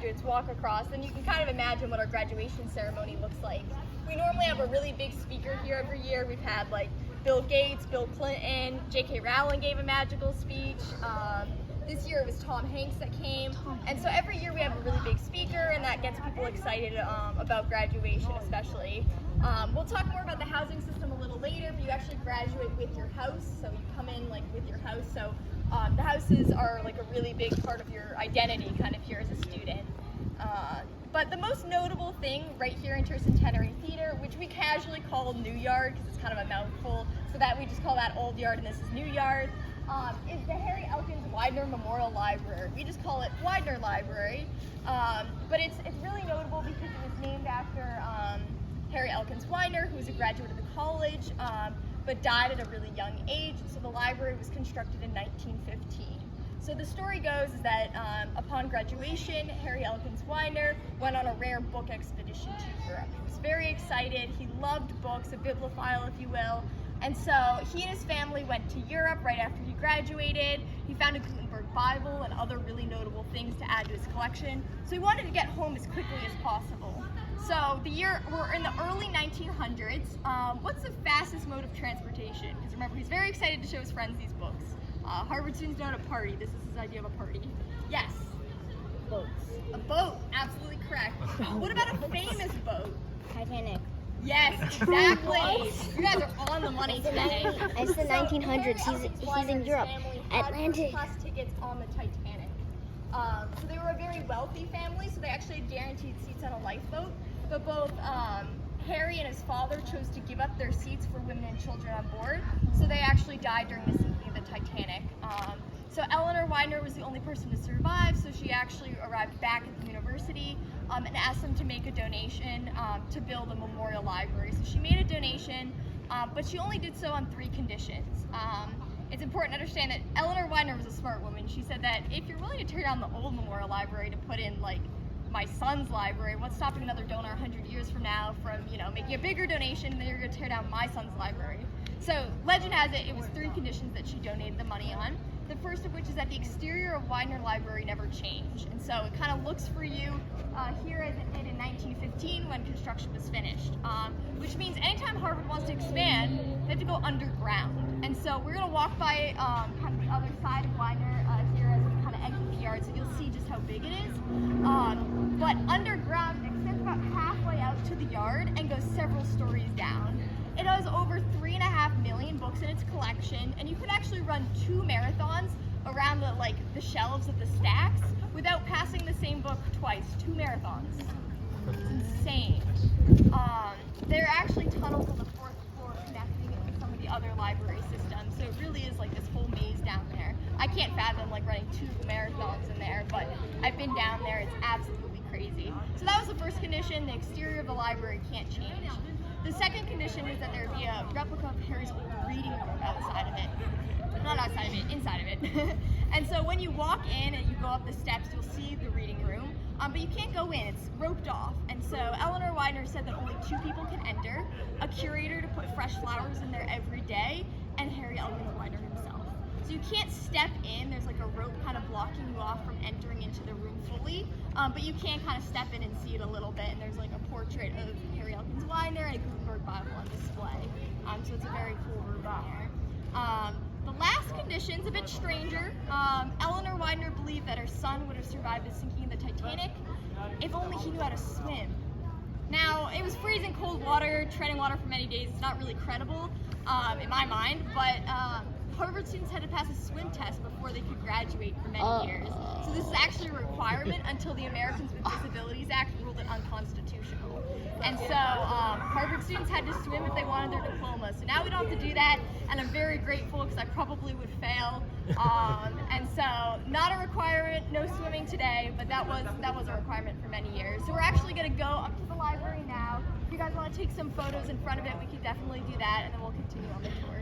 graduates walk across, then you can kind of imagine what our graduation ceremony looks like. We normally have a really big speaker here every year. We've had like Bill Gates, Bill Clinton, J.K. Rowling gave a magical speech. This year it was Tom Hanks that came. And so every year we have a really big speaker, and that gets people excited about graduation especially. We'll talk more about the housing system a little later, but you actually graduate with your house, so you come in like with your house. So the houses are like a really big part of your identity kind of here as a student. But the most notable thing right here in Tercentenary Theater, which we casually call New Yard because it's kind of a mouthful, so that we just call that Old Yard and this is New Yard, is the Harry Elkins Widener Memorial Library. We just call it Widener Library, but it's really notable because it was named after Harry Elkins Widener, who was a graduate of the college, but died at a really young age, so the library was constructed in 1915. So the story goes is that upon graduation, Harry Elkins Widener went on a rare book expedition to Europe. He was very excited, he loved books, a bibliophile if you will, and so he and his family went to Europe right after he graduated. He found a Gutenberg Bible and other really notable things to add to his collection, so he wanted to get home as quickly as possible. So we're in the early 1900s. What's the fastest mode of transportation? Because remember, he's very excited to show his friends these books. Harvard students know how to party. This is his idea of a party. Yes? Boats. A boat, absolutely correct. What about a famous boat? Titanic. Yes, exactly. You guys are on the money today. It's the 1900s. He's in Europe. Atlantic. Plus tickets on the Titanic. So they were a very wealthy family, so they actually had guaranteed seats on a lifeboat. But both Harry and his father chose to give up their seats for women and children on board, so they actually died during the sinking of the Titanic. So Eleanor Widener was the only person to survive, so she actually arrived back at the university and asked them to make a donation to build a memorial library. So she made a donation, but she only did so on 3 conditions. It's important to understand that Eleanor Widener was a smart woman. She said that if you're willing to tear down the old memorial library to put in like my son's library, what's stopping another donor 100 years from now from, making a bigger donation than you're going to tear down my son's library? So legend has it, it was 3 conditions that she donated the money on. The first of which is that the exterior of Widener Library never changed. And so it kind of looks for you here as it did in 1915 when construction was finished. Which means anytime Harvard wants to expand, they have to go underground. And so we're going to walk by kind of the other side of Widener here as we kind of exit the yard, so you'll see just how big it is. But underground it extends about halfway out to the yard and goes several stories down. It has over 3.5 million books in its collection, and you could actually run 2 marathons around the shelves of the stacks without passing the same book twice. 2 marathons. It's insane. There are actually tunnels on the 4th floor connecting it to some of the other library systems, so it really is like this whole maze down there. I can't fathom running 2 marathons in there, but I've been down there. It's absolutely crazy. So that was the first condition. The exterior of the library can't change. The second condition was that there be a replica of Harry's old reading room outside of it. Not outside of it, inside of it. And so when you walk in and you go up the steps, you'll see the reading room, but you can't go in, it's roped off. And so Eleanor Widener said that only 2 people can enter, a curator to put fresh flowers in there every day, and Harry Elkins Widener himself. So you can't step in, there's like a rope kind of blocking you off from entering into the room fully, but you can kind of step in and see it a little bit, and there's like a portrait of Harry Elkins Widener and a Gutenberg Bible on display. So it's a very cool room there. The last condition's a bit stranger. Eleanor Widener believed that her son would have survived the sinking of the Titanic if only he knew how to swim. Now, it was freezing cold water, treading water for many days. It's not really credible in my mind, but Harvard students had to pass a swim test before they could graduate for many years. So this is actually a requirement until the Americans with Disabilities Act ruled it unconstitutional. And so Harvard students had to swim if they wanted their diploma. So now we don't have to do that, and I'm very grateful because I probably would fail. And so not a requirement, no swimming today, but that was a requirement for many years. So we're actually going to go up to the library now. If you guys want to take some photos in front of it, we could definitely do that, and then we'll continue on the tour.